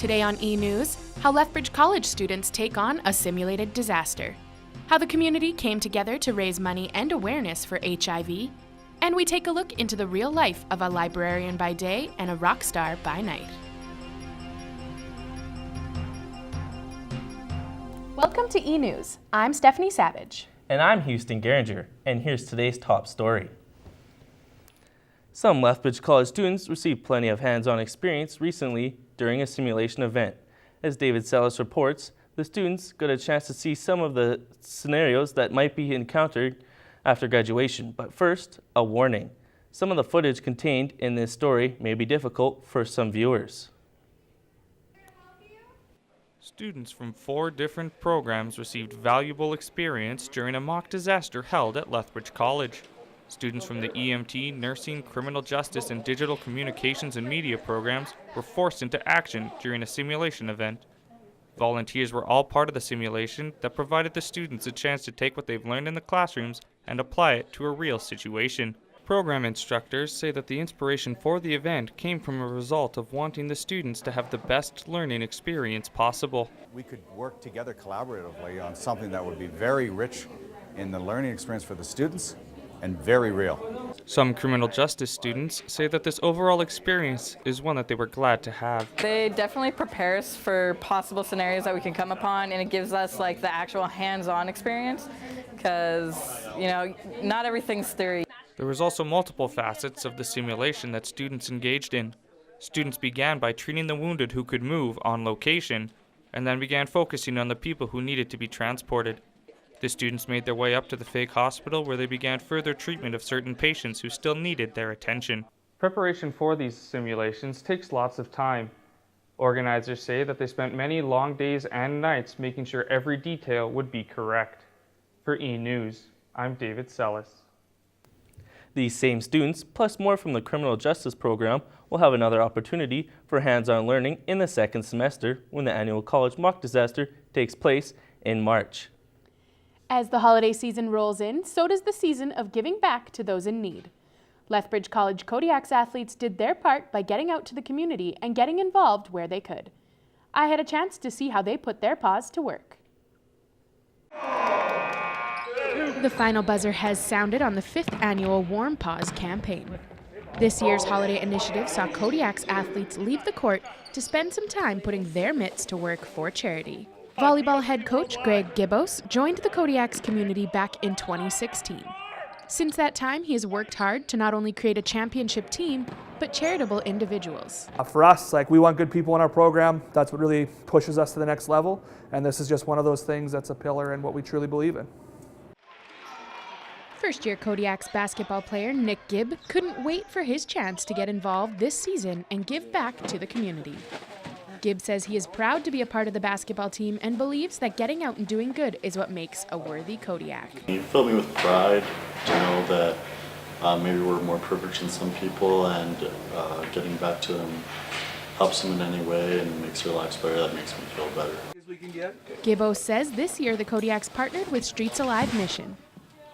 Today on eNEWS, how Lethbridge College students take on a simulated disaster, how the community came together to raise money and awareness for HIV, and we take a look into the real life of a librarian by day and a rock star by night. Welcome to eNEWS. I'm Stephanie Savage. And I'm Houston Geringer, and here's today's top story. Some Lethbridge College students received plenty of hands-on experience recently during a simulation event. As David Sellis reports, the students got a chance to see some of the scenarios that might be encountered after graduation. But first, a warning. Some of the footage contained in this story may be difficult for some viewers. Students from 4 different programs received valuable experience during a mock disaster held at Lethbridge College. Students from the EMT, Nursing, Criminal Justice, and Digital Communications and Media programs were forced into action during a simulation event. Volunteers were all part of the simulation that provided the students a chance to take what they've learned in the classrooms and apply it to a real situation. Program instructors say that the inspiration for the event came from a result of wanting the students to have the best learning experience possible. We could work together collaboratively on something that would be very rich in the learning experience for the students and very real. Some criminal justice students say that this overall experience is one that they were glad to have. They definitely prepare us for possible scenarios that we can come upon, and it gives us like the actual hands-on experience because, not everything's theory. There was also multiple facets of the simulation that students engaged in. Students began by treating the wounded who could move on location, and then began focusing on the people who needed to be transported. The students made their way up to the fake hospital where they began further treatment of certain patients who still needed their attention. Preparation for these simulations takes lots of time. Organizers say that they spent many long days and nights making sure every detail would be correct. For eNEWS, I'm David Sellis. These same students, plus more from the Criminal Justice program, will have another opportunity for hands-on learning in the second semester when the annual college mock disaster takes place in March. As the holiday season rolls in, so does the season of giving back to those in need. Lethbridge College Kodiak's athletes did their part by getting out to the community and getting involved where they could. I had a chance to see how they put their paws to work. The final buzzer has sounded on the 5th annual Warm Paws campaign. This year's holiday initiative saw Kodiak's athletes leave the court to spend some time putting their mitts to work for charity. Volleyball head coach Greg Gibbos joined the Kodiak's community back in 2016. Since that time, he has worked hard to not only create a championship team, but charitable individuals. For us, we want good people in our program. That's what really pushes us to the next level. And this is just one of those things that's a pillar in what we truly believe in. First-year Kodiak's basketball player Nick Gibb couldn't wait for his chance to get involved this season and give back to the community. Gibb says he is proud to be a part of the basketball team and believes that getting out and doing good is what makes a worthy Kodiak. It filled me with pride to know that maybe we're more privileged than some people, and getting back to them helps them in any way and makes their lives better. That makes me feel better. Gibbo says this year the Kodiaks partnered with Streets Alive Mission.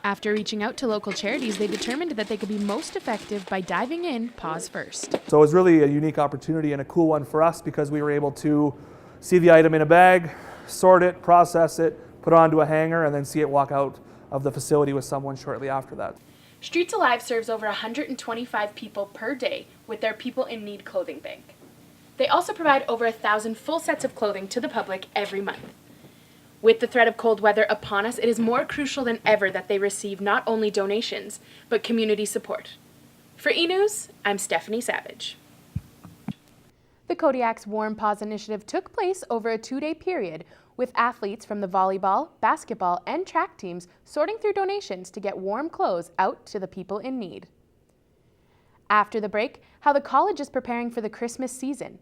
After reaching out to local charities, they determined that they could be most effective by diving in paws first. So it was really a unique opportunity and a cool one for us because we were able to see the item in a bag, sort it, process it, put it onto a hanger, and then see it walk out of the facility with someone shortly after that. Streets Alive serves over 125 people per day with their People in Need clothing bank. They also provide over 1,000 full sets of clothing to the public every month. With the threat of cold weather upon us, it is more crucial than ever that they receive not only donations, but community support. For eNEWS, I'm Stephanie Savage. The Kodiak's Warm Paws initiative took place over a 2-day period, with athletes from the volleyball, basketball, and track teams sorting through donations to get warm clothes out to the people in need. After the break, how the college is preparing for the Christmas season.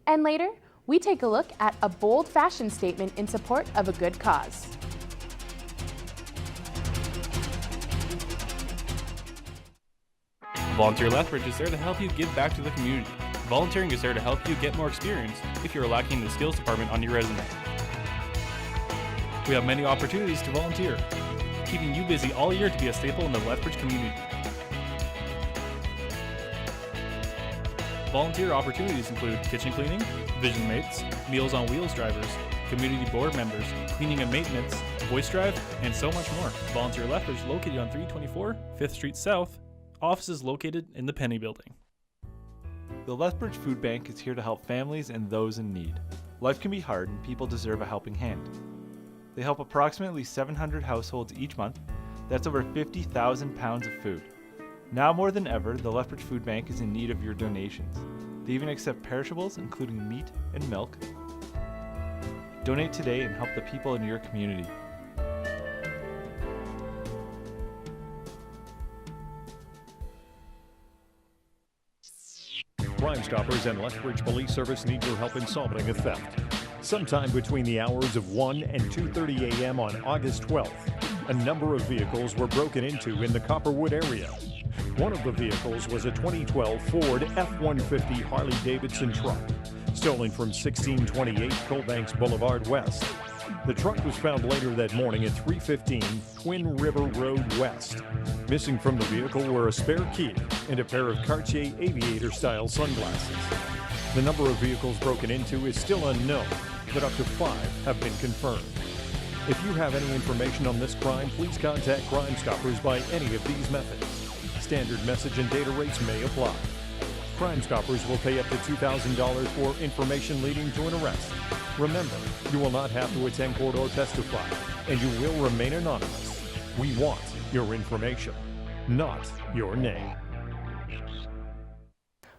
And later, we take a look at a bold fashion statement in support of a good cause. Volunteer Lethbridge is there to help you give back to the community. Volunteering is there to help you get more experience if you're lacking the skills department on your resume. We have many opportunities to volunteer, keeping you busy all year to be a staple in the Lethbridge community. Volunteer opportunities include kitchen cleaning, vision mates, Meals on Wheels drivers, community board members, cleaning and maintenance, voice drive, and so much more. Volunteer Lethbridge located on 324 5th Street South. Offices located in the Penny Building. The Lethbridge Food Bank is here to help families and those in need. Life can be hard and people deserve a helping hand. They help approximately 700 households each month. That's over 50,000 pounds of food. Now more than ever, the Lethbridge Food Bank is in need of your donations. They even accept perishables, including meat and milk. Donate today and help the people in your community. Crime Stoppers and Lethbridge Police Service need your help in solving a theft. Sometime between the hours of 1 and 2:30 a.m. on August 12th, a number of vehicles were broken into in the Copperwood area. One of the vehicles was a 2012 Ford F-150 Harley-Davidson truck, stolen from 1628 Colbanks Boulevard West. The truck was found later that morning at 315 Twin River Road West. Missing from the vehicle were a spare key and a pair of Cartier aviator-style sunglasses. The number of vehicles broken into is still unknown, but up to 5 have been confirmed. If you have any information on this crime, please contact Crime Stoppers by any of these methods. Standard message and data rates may apply. Crime Stoppers will pay up to $2,000 for information leading to an arrest. Remember, you will not have to attend court or testify, and you will remain anonymous. We want your information, not your name.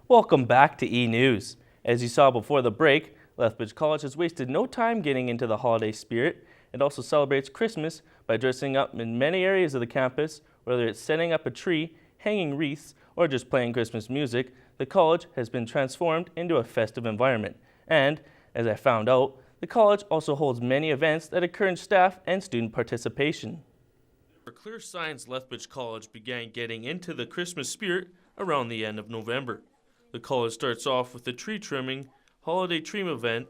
Welcome back to eNEWS. As you saw before the break, Lethbridge College has wasted no time getting into the holiday spirit. It also celebrates Christmas by dressing up in many areas of the campus, whether it's setting up a tree, hanging wreaths, or just playing Christmas music. The college has been transformed into a festive environment. And, as I found out, the college also holds many events that encourage staff and student participation. There were clear signs Lethbridge College began getting into the Christmas spirit around the end of November. The college starts off with the tree trimming holiday tree event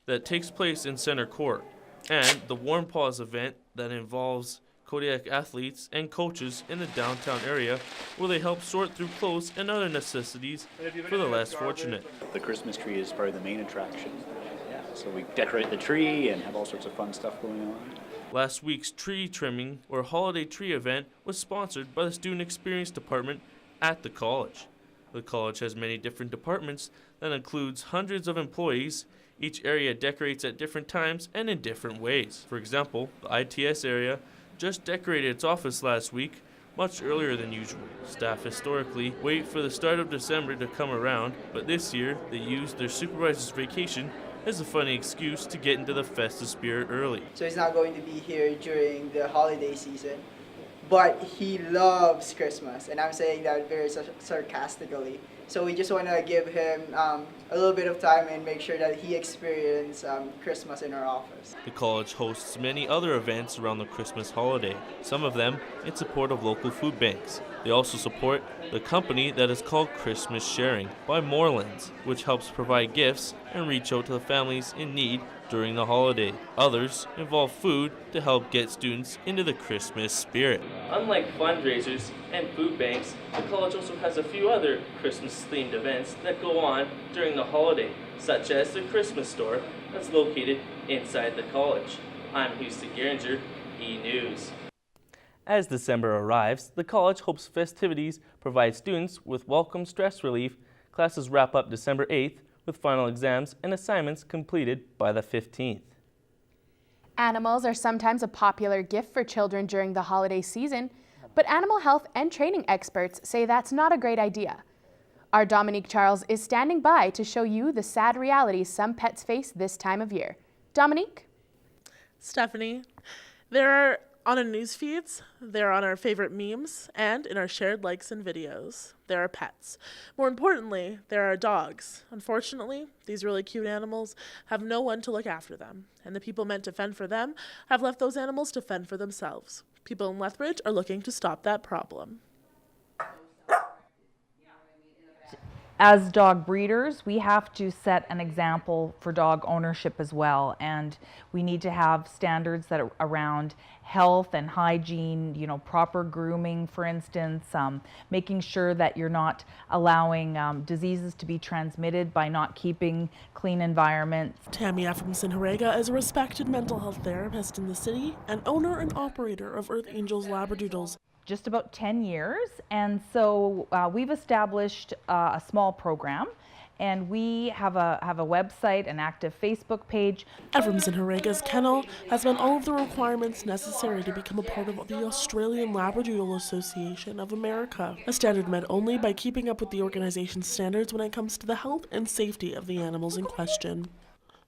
that takes place in Center Court, and the Warm Paws event that involves Kodiak athletes and coaches in the downtown area where they help sort through clothes and other necessities for the less fortunate. The Christmas tree is probably the main attraction. Yeah, so we decorate the tree and have all sorts of fun stuff going on. Last week's tree trimming or holiday tree event was sponsored by the Student Experience Department at the college. The college has many different departments that includes hundreds of employees. Each area decorates at different times and in different ways. For example, the ITS area just decorated its office last week, much earlier than usual. Staff historically wait for the start of December to come around, but this year they used their supervisor's vacation as a funny excuse to get into the festive spirit early. So he's not going to be here during the holiday season, but he loves Christmas, and I'm saying that very sarcastically. So we just want to give him a little bit of time and make sure that he experiences Christmas in our office. The college hosts many other events around the Christmas holiday, some of them in support of local food banks. They also support the company that is called Christmas Sharing by Morelands, which helps provide gifts and reach out to the families in need during the holiday. Others involve food to help get students into the Christmas spirit. Unlike fundraisers and food banks, the college also has a few other Christmas-themed events that go on during the holiday, such as the Christmas store that's located inside the college. I'm Houston Geringer, eNEWS. As December arrives, the college hopes festivities provide students with welcome stress relief. Classes wrap up December 8th with final exams and assignments completed by the 15th. Animals are sometimes a popular gift for children during the holiday season, but animal health and training experts say that's not a great idea. Our Dominique Charles is standing by to show you the sad realities some pets face this time of year. Dominique? Stephanie, there are on our news feeds, they're on our favorite memes, and in our shared likes and videos. There are pets. More importantly, there are dogs. Unfortunately, these really cute animals have no one to look after them, and the people meant to fend for them have left those animals to fend for themselves. People in Lethbridge are looking to stop that problem. As dog breeders, we have to set an example for dog ownership as well, and we need to have standards that are around health and hygiene, you know, proper grooming, for instance, making sure that you're not allowing diseases to be transmitted by not keeping clean environments. Tammy Ephraimson-Harega is a respected mental health therapist in the city and owner and operator of Earth Angels Labradoodles. Just about 10 years, and so we've established a small program, and we have a website, an active Facebook page. Ephraimson-Harega's kennel has met all of the requirements necessary to become a part of the Australian Labradoodle Association of America, a standard met only by keeping up with the organization's standards when it comes to the health and safety of the animals in question.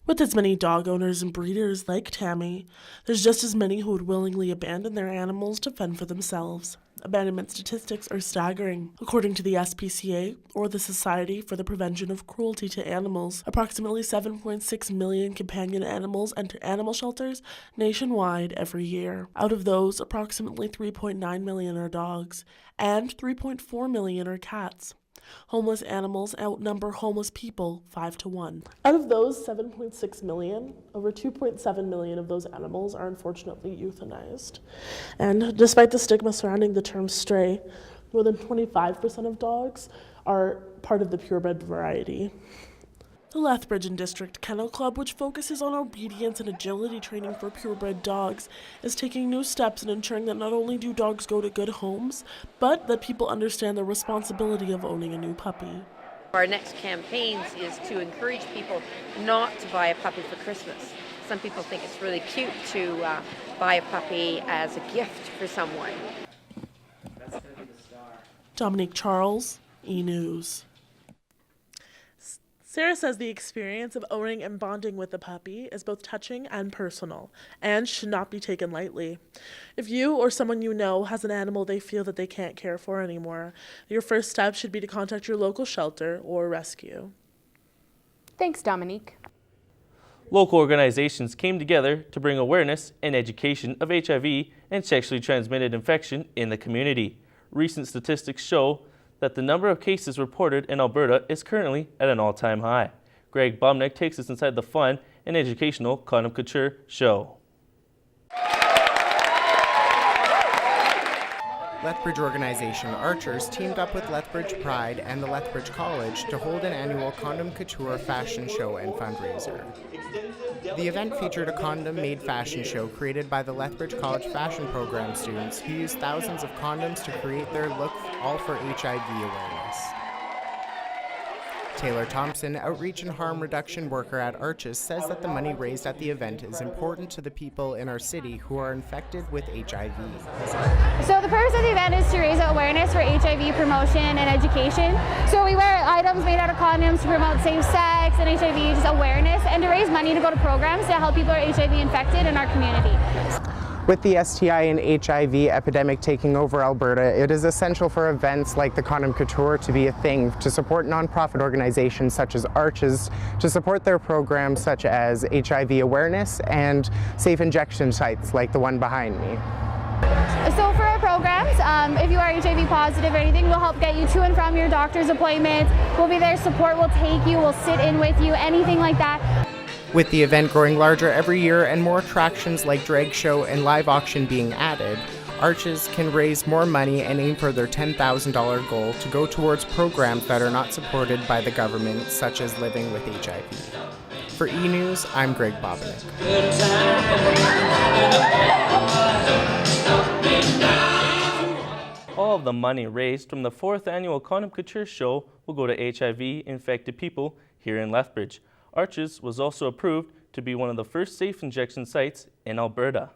With as many dog owners and breeders like Tammy, there's just as many who would willingly abandon their animals to fend for themselves. Abandonment statistics are staggering. According to the SPCA, or the Society for the Prevention of Cruelty to Animals, approximately 7.6 million companion animals enter animal shelters nationwide every year. Out of those, approximately 3.9 million are dogs, and 3.4 million are cats. Homeless animals outnumber homeless people 5 to 1. Out of those 7.6 million, over 2.7 million of those animals are unfortunately euthanized. And despite the stigma surrounding the term stray, more than 25% of dogs are part of the purebred variety. The Lethbridge and District Kennel Club, which focuses on obedience and agility training for purebred dogs, is taking new steps in ensuring that not only do dogs go to good homes, but that people understand the responsibility of owning a new puppy. Our next campaigns is to encourage people not to buy a puppy for Christmas. Some people think it's really cute to buy a puppy as a gift for someone. Dominique Charles, eNEWS. Sarah says the experience of owning and bonding with a puppy is both touching and personal, and should not be taken lightly. If you or someone you know has an animal they feel that they can't care for anymore, your first step should be to contact your local shelter or rescue. Thanks, Dominique. Local organizations came together to bring awareness and education of HIV and sexually transmitted infection in the community. Recent statistics show that the number of cases reported in Alberta is currently at an all-time high. Greg Bomnick takes us inside the fun and educational Condom Couture show. Lethbridge organization Archers teamed up with Lethbridge Pride and the Lethbridge College to hold an annual Condom Couture fashion show and fundraiser. The event featured a condom-made fashion show created by the Lethbridge College fashion program students who used thousands of condoms to create their look, all for HIV awareness. Taylor Thompson, outreach and harm reduction worker at Arches, says that the money raised at the event is important to the people in our city who are infected with HIV. So the purpose of the event is to raise awareness for HIV promotion and education. So we wear items made out of condoms to promote safe sex and HIV just awareness, and to raise money to go to programs to help people who are HIV infected in our community. With the STI and HIV epidemic taking over Alberta, it is essential for events like the Condom Couture to be a thing, to support nonprofit organizations such as Arches, to support their programs such as HIV awareness and safe injection sites like the one behind me. So for our programs, if you are HIV positive or anything, we'll help get you to and from your doctor's appointments. We'll be there, support, we'll take you, we'll sit in with you, anything like that. With the event growing larger every year and more attractions like drag show and live auction being added, Arches can raise more money and aim for their $10,000 goal to go towards programs that are not supported by the government, such as living with HIV. For eNEWS, I'm Greg Bobinick. All of the money raised from the 4th annual Condom Couture show will go to HIV-infected people here in Lethbridge. Arches was also approved to be one of the first safe injection sites in Alberta.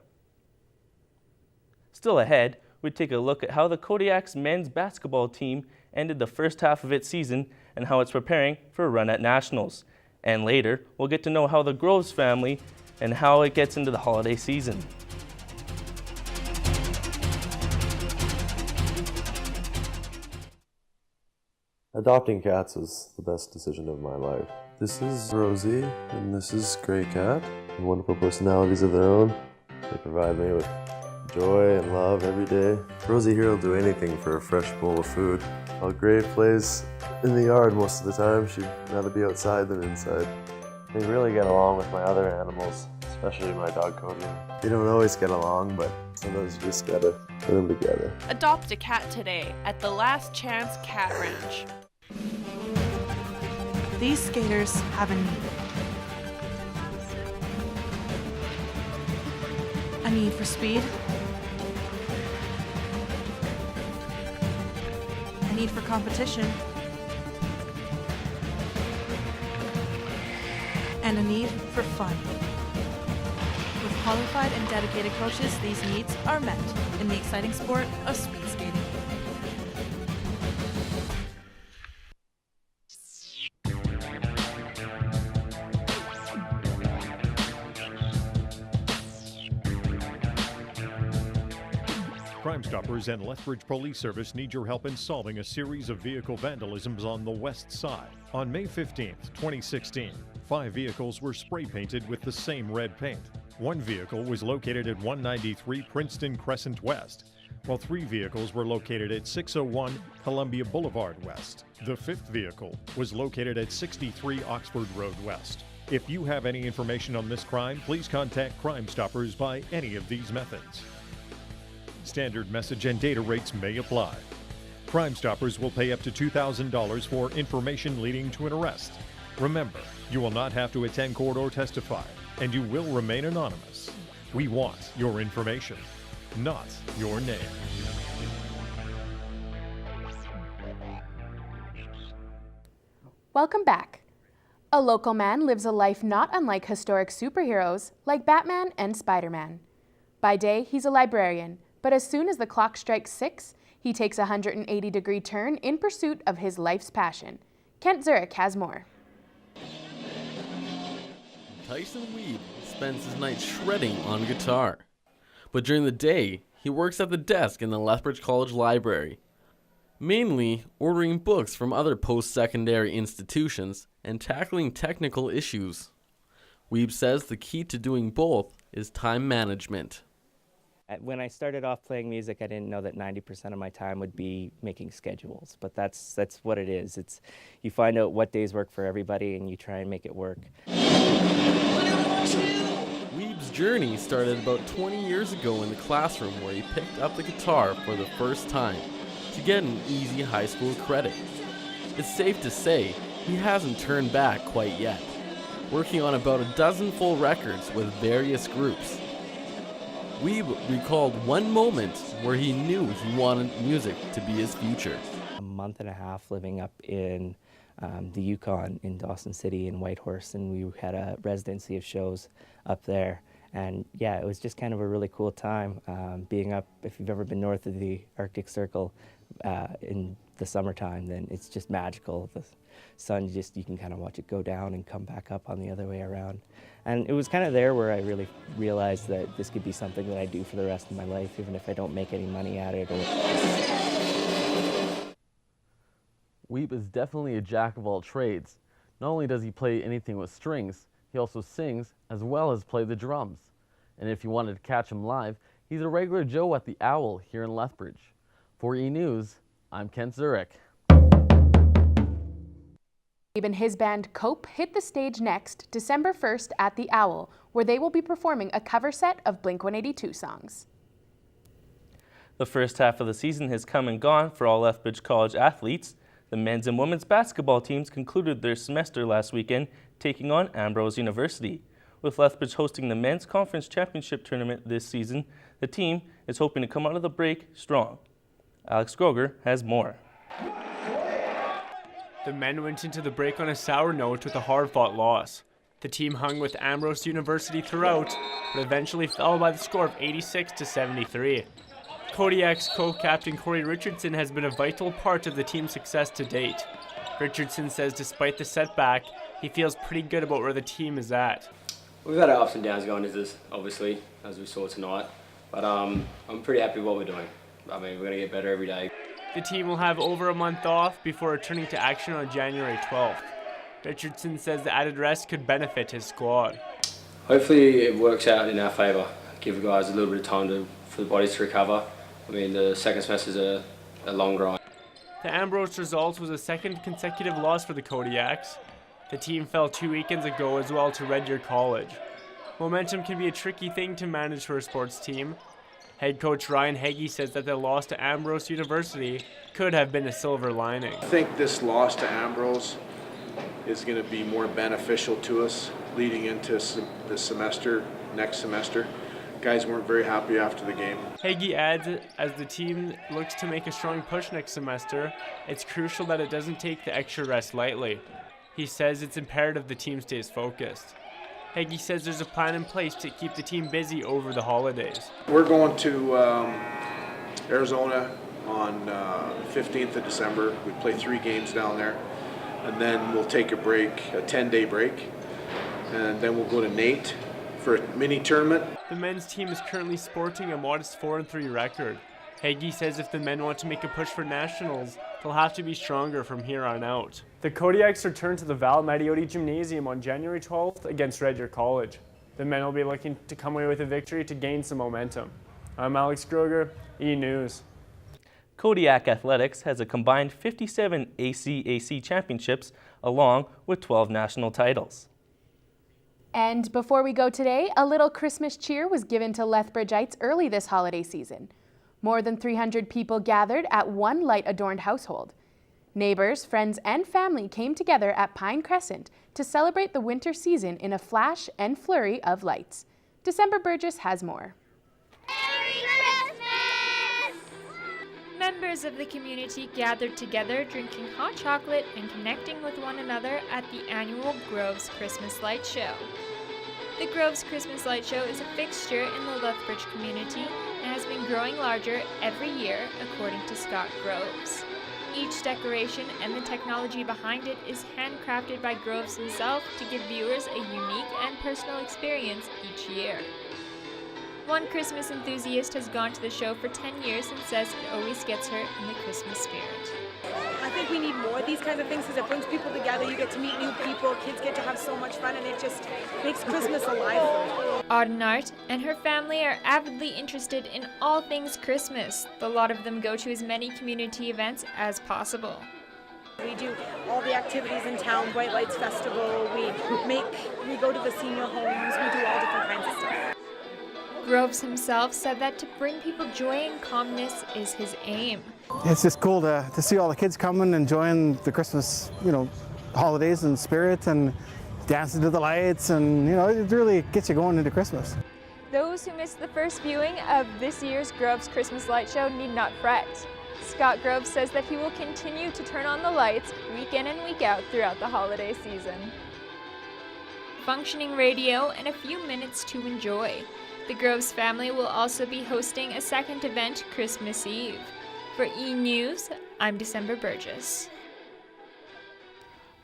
Still ahead, we take a look at how the Kodiak's men's basketball team ended the first half of its season and how it's preparing for a run at Nationals. And later, we'll get to know how the Groves family and how it gets into the holiday season. Adopting cats was the best decision of my life. This is Rosie, and this is Grey Cat. Wonderful personalities of their own. They provide me with joy and love every day. Rosie here will do anything for a fresh bowl of food. While Gray plays in the yard most of the time, she'd rather be outside than inside. They really get along with my other animals, especially my dog Cody. They don't always get along, but sometimes you just gotta put them together. Adopt a cat today at the Last Chance Cat Ranch. These skaters have a need. A need for speed. A need for competition. And a need for fun. With qualified and dedicated coaches, these needs are met in the exciting sport of speed skating. Crime Stoppers and Lethbridge Police Service need your help in solving a series of vehicle vandalisms on the west side. On May 15th, 2016, 5 vehicles were spray painted with the same red paint. One vehicle was located at 193 Princeton Crescent West, while 3 vehicles were located at 601 Columbia Boulevard West. The 5th vehicle was located at 63 Oxford Road West. If you have any information on this crime, please contact Crime Stoppers by any of these methods. Standard message and data rates may apply. Crime Stoppers will pay up to $2,000 for information leading to an arrest. Remember, you will not have to attend court or testify, and you will remain anonymous. We want your information, not your name. Welcome back. A local man lives a life not unlike historic superheroes like Batman and Spider-Man. By day, he's a librarian, but as soon as the clock strikes 6, he takes a 180-degree turn in pursuit of his life's passion. Kent Zurich has more. Tyson Weed spends his night shredding on guitar. But during the day, he works at the desk in the Lethbridge College Library, mainly ordering books from other post-secondary institutions and tackling technical issues. Weeb says the key to doing both is time management. When I started off playing music, I didn't know that 90% of my time would be making schedules, but that's what it is. It's you find out what days work for everybody and you try and make it work. Weeb's journey started about 20 years ago in the classroom where he picked up the guitar for the first time to get an easy high school credit. It's safe to say he hasn't turned back quite yet, working on about a dozen full records with various groups. Weeb recalled one moment where he knew he wanted music to be his future. A month and a half living up in the Yukon in Dawson City in Whitehorse, and we had a residency of shows up there. And yeah, it was just kind of a really cool time being up. If you've ever been north of the Arctic Circle in the summertime, then it's just magical. The sun, you can kind of watch it go down and come back up on the other way around. And it was kind of there where I really realized that this could be something that I do for the rest of my life, even if I don't make any money at it. Weeb is definitely a jack of all trades. Not only does he play anything with strings, he also sings as well as play the drums. And if you wanted to catch him live, he's a regular Joe at the Owl here in Lethbridge. For eNEWS, I'm Kent Zurich. Even his band Cope hit the stage next, December 1st at the Owl, where they will be performing a cover set of Blink-182 songs. The first half of the season has come and gone for all Lethbridge College athletes. The men's and women's basketball teams concluded their semester last weekend, taking on Ambrose University. With Lethbridge hosting the men's conference championship tournament this season, the team is hoping to come out of the break strong. Alex Groger has more. The men went into the break on a sour note with a hard-fought loss. The team hung with Ambrose University throughout, but eventually fell by the score of 86-73. Kodiak's co-captain Corey Richardson has been a vital part of the team's success to date. Richardson says despite the setback, he feels pretty good about where the team is at. We've had our ups and downs going into this, obviously, as we saw tonight, but I'm pretty happy with what we're doing. I mean, we're going to get better every day. The team will have over a month off before returning to action on January 12th. Richardson says the added rest could benefit his squad. Hopefully it works out in our favour. give guys a little bit of time for the bodies to recover. I mean, the second semester is a long grind. The Ambrose results was a second consecutive loss for the Kodiaks. The team fell 2 weekends ago as well to Red Deer College. Momentum can be a tricky thing to manage for a sports team. Head coach Ryan Heggie says that the loss to Ambrose University could have been a silver lining. I think this loss to Ambrose is going to be more beneficial to us leading into the semester, next semester. Guys weren't very happy after the game. Heggie adds, as the team looks to make a strong push next semester, it's crucial that it doesn't take the extra rest lightly. He says it's imperative the team stays focused. Heggie says there's a plan in place to keep the team busy over the holidays. We're going to Arizona on 15th of December. We play 3 games down there, and then we'll take a break, a 10-day break, and then we'll go to Nate for a mini tournament. The men's team is currently sporting a modest 4-3 record. Heggie says if the men want to make a push for nationals, they'll have to be stronger from here on out. The Kodiaks return to the Val Marioti Gymnasium on January 12th against Red Deer College. The men will be looking to come away with a victory to gain some momentum. I'm Alex Groger, eNEWS. Kodiak Athletics has a combined 57 ACAC championships along with 12 national titles. And before we go today, a little Christmas cheer was given to Lethbridgeites early this holiday season. More than 300 people gathered at one light-adorned household. Neighbors, friends, and family came together at Pine Crescent to celebrate the winter season in a flash and flurry of lights. December Burgess has more. Members of the community gathered together drinking hot chocolate and connecting with one another at the annual Groves Christmas Light Show. The Groves Christmas Light Show is a fixture in the Lethbridge community and has been growing larger every year, according to Scott Groves. Each decoration and the technology behind it is handcrafted by Groves himself to give viewers a unique and personal experience each year. One Christmas enthusiast has gone to the show for 10 years and says it always gets her in the Christmas spirit. I think we need more of these kinds of things because it brings people together, you get to meet new people, kids get to have so much fun, and it just makes Christmas alive. Audenart and her family are avidly interested in all things Christmas. The lot of them go to as many community events as possible. We do all the activities in town, Bright Lights Festival, we go to the senior homes, we do all different kinds of stuff. Groves himself said that to bring people joy and calmness is his aim. It's just cool to see all the kids coming, enjoying the Christmas, holidays and spirit, and dancing to the lights, and it really gets you going into Christmas. Those who missed the first viewing of this year's Groves Christmas Light Show need not fret. Scott Groves says that he will continue to turn on the lights week in and week out throughout the holiday season. Functioning radio and a few minutes to enjoy. The Groves family will also be hosting a second event Christmas Eve. For eNEWS, I'm December Burgess.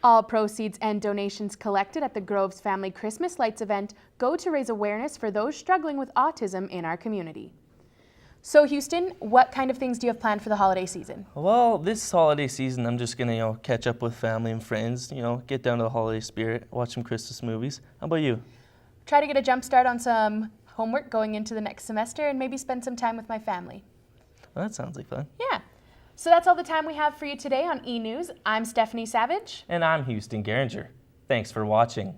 All proceeds and donations collected at the Groves Family Christmas Lights event go to raise awareness for those struggling with autism in our community. So Houston, what kind of things do you have planned for the holiday season? Well, this holiday season, I'm just gonna, catch up with family and friends, get down to the holiday spirit, watch some Christmas movies. How about you? Try to get a jump start on some homework going into the next semester and maybe spend some time with my family. Well, that sounds like fun. Yeah. So that's all the time we have for you today on eNEWS. I'm Stephanie Savage. And I'm Houston Geringer. Thanks for watching.